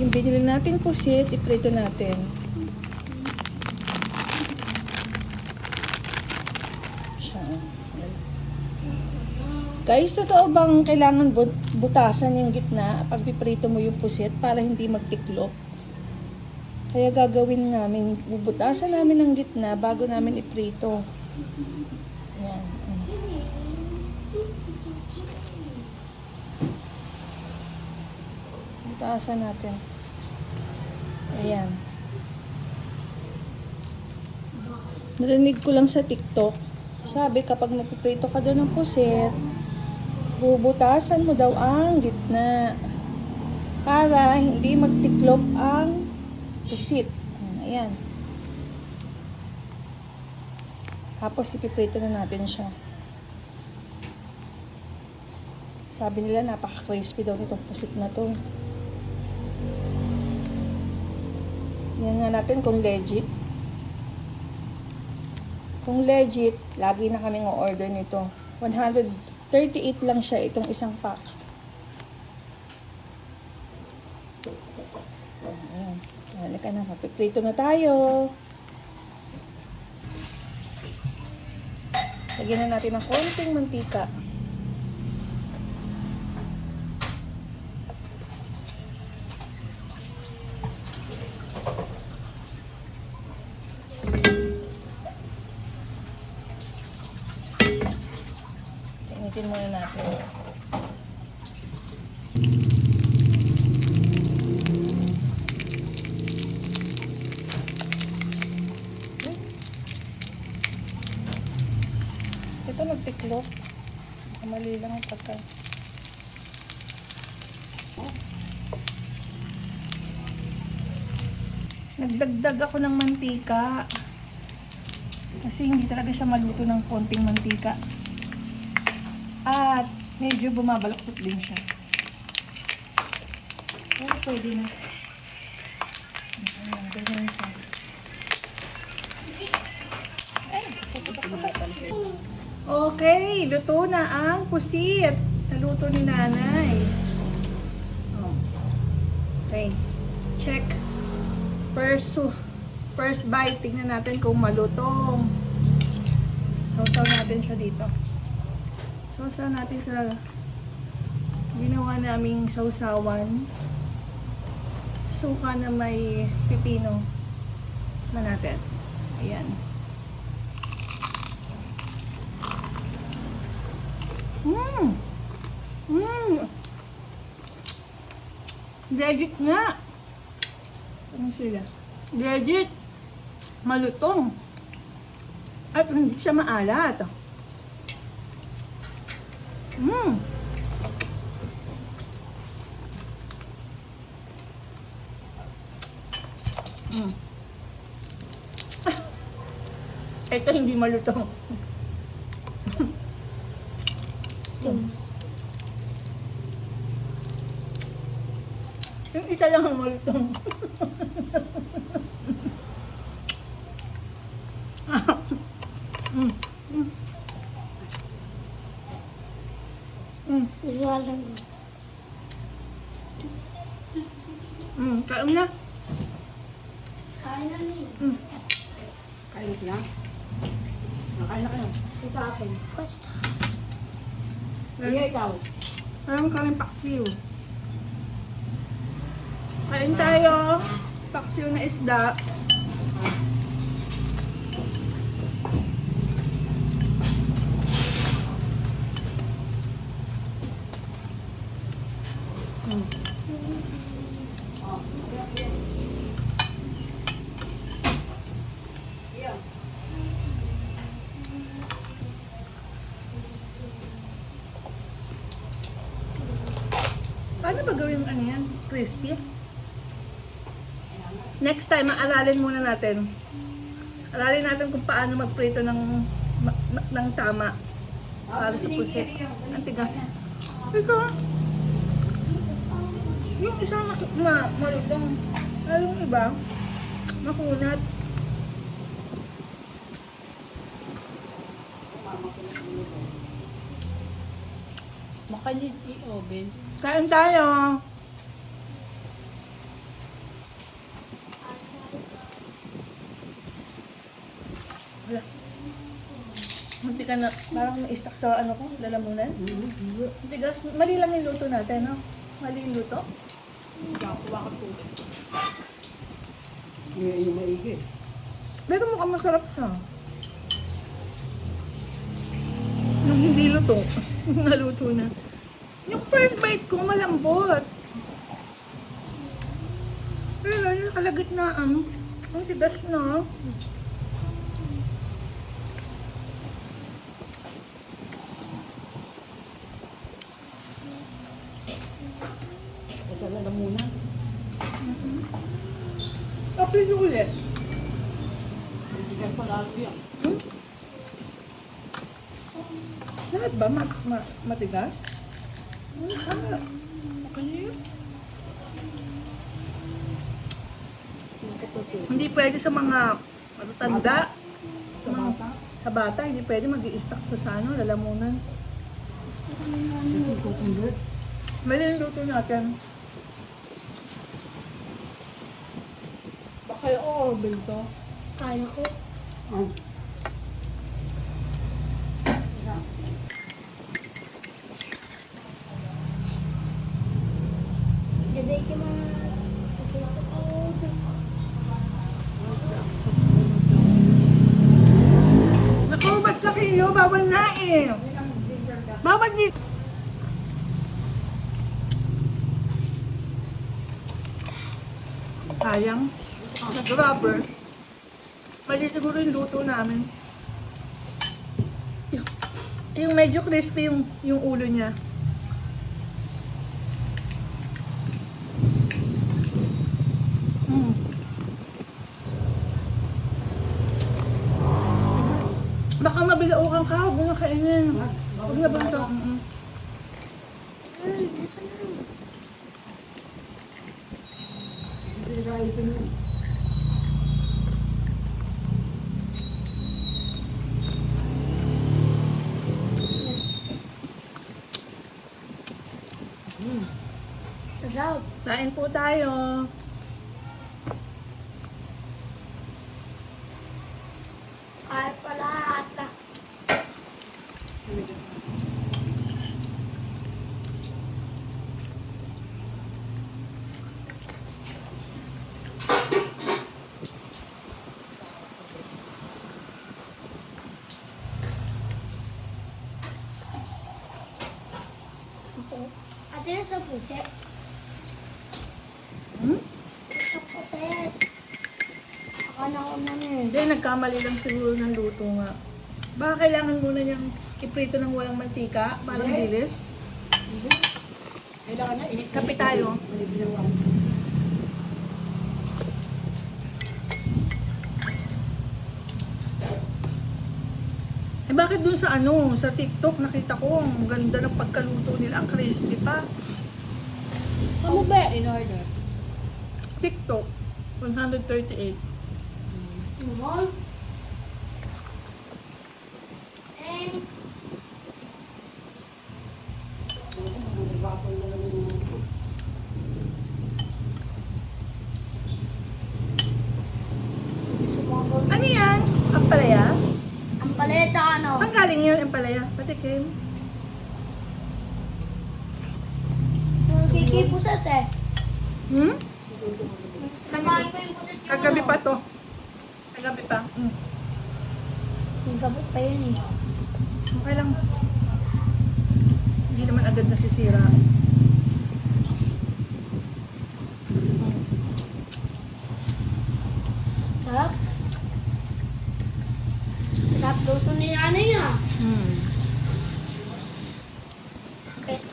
Yung binili nating pusit, iprito natin. Siya. Guys, totoo bang kailangan butasan yung gitna pag piprito mo yung pusit para hindi magtiklop? Kaya gagawin namin, bubutasan namin ang gitna bago namin iprito. Yan. Butasan natin. Ayan. Narinig ko lang sa TikTok, sabi kapag magpiprito ka doon ng pusit, bubutasan mo daw ang gitna para hindi magtiklop ang pusit. Ayan. Tapos ipiprito na natin siya. Sabi nila napaka-crispy daw nitong pusit na to. Yan nga natin kung legit. Kung legit, lagi na kaming o-order nito. 138 lang siya itong isang pack. Ayan. Halika na, mapiprito na tayo. Lagyan na natin ng konting mantika. Initin muna natin. Ito nagtiklop. Mali lang ang pagka. Nagdagdag ako ng mantika. Kasi hindi talaga siya maluto ng konting mantika. At medyo bumabalaktot din siya. Pero pwede na. Ayan, ganyan siya. Okay, luto na ang pusit. Naluto ni nanay. Oh. Okay, check. First bite, tingnan natin kung malutong. Sausaw natin siya dito. Sausaw natin sa ginawa naming sausawan. Suka na may pipino na natin. Ayan. Legit nga. Ano sila? Legit. Malutong. At hindi siya maalat. Ito hindi malutong. Yung isa lang ang malutong. Kain na. Kain na ni. Kain na. Nakain na kayo. Ito sa akin. First. Iya, ikaw. Parang kaming paksiw. Kain tayo. Paksiw na isda. Paano ba gawin ano yan? Crispy? Next time, aralin muna natin. Aralin natin kung paano magprito ng tama. Para sa pusit. Ang tigas. Ito. Yung isa malutong. Pero yung iba, makunat. Makanit i-oven. Kain tayo. Hindi ka na, parang na-stuck sa ano ko, lalamunan. Tigas, mali lang yung luto natin, no? Mali yung luto. Kuha ka tubig. Yung maigi. Pero mukhang masarap siya. Nung hindi luto, naluto na. Yung first bite ko, malambot. Pero yung kalagitnaan, ang tigas na. Ito na lang muna. Kapit ulit. Sige pa lalo yan. Lahat ba matigas? Okay yun. Hindi pwede sa mga matatanda. Sa bata. Sa bata, hindi pwede mag-i-stack to sa ano, lalamunan. Kukumbit. Mali yung luto natin. Baka yung orbil to. Kaya ko. Ah. Itadakimasu. Okay, so, Naku, ba't sa kilo? Bawal na eh. Bawal dito. Sayang. Nag-rubber. Mali siguro yung luto namin. Yung medyo crispy yung ulo niya. Baka mabilaukan ka, huwag mo nga kainin. Huwag na bunso. Sira ito yun. sarap. Kain po tayo. Kaya pala ata. Ate, nasa puset. Nasa puset. Ako na eh. Hindi, nagkamali lang siguro ng luto nga. Baka kailangan muna niyang iprito ng walang mantika, parang dilis. Kailangan na init. Kape tayo. May ginawa. Eh bakit dun sa ano, sa TikTok nakita ko ang ganda ng pagkaluto nila, ang crispy pa. Ano ba? In order. TikTok, 138. Mahal. And gusto mo ako. Ano yan? Ang palaya? Ang paleta ano? Saan galing yun ang palaya? Patikim. Kikipuset eh. Hmm? Namahin ko yung puset yung Kagabi ano. pa to. Kagabi pa. Yung gabi pa yun eh. Okay lang. Hindi naman agad nasisira. Sarap. Sarap luto ni nanay ah. Okay.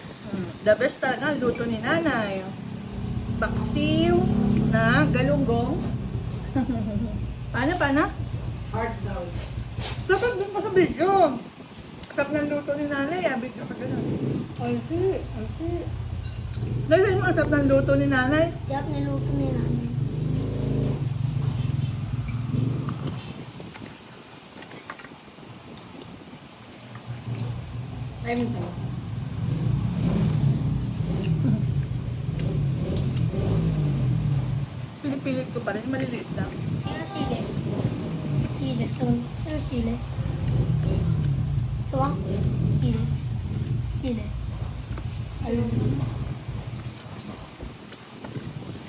The best talaga ang luto ni nanay. Baksiw na galunggong. Paano? Hard daw. Dapat dun pa sa video. Sarap ng luto ni nanay, video ka gano'n. I see. Dahil mo ang sarap ng luto ni nanay. Sarap niluto ni nanay. Ay, minta. Pilit ko pa rin, maliliit lang. Yung sili. Sili. Sino sili? Sawang? Sili. Sili. Ayun.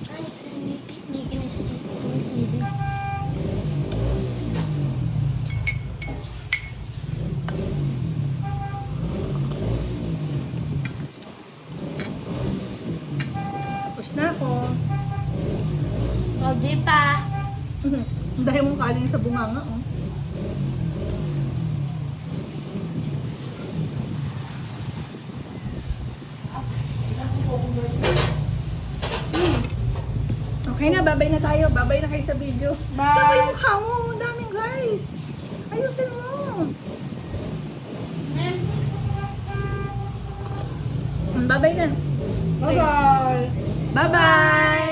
Ay, hindi kinisili. Tapos na ako. O, di pa. Dahil mong kaling sa bunganga, oh. Okay na, babay na tayo. Babay na kayo sa video. Bye. Babay yung mukha mo. Ang daming rice. Ayusin mo. Babay na. Bye-bye! Bye-bye!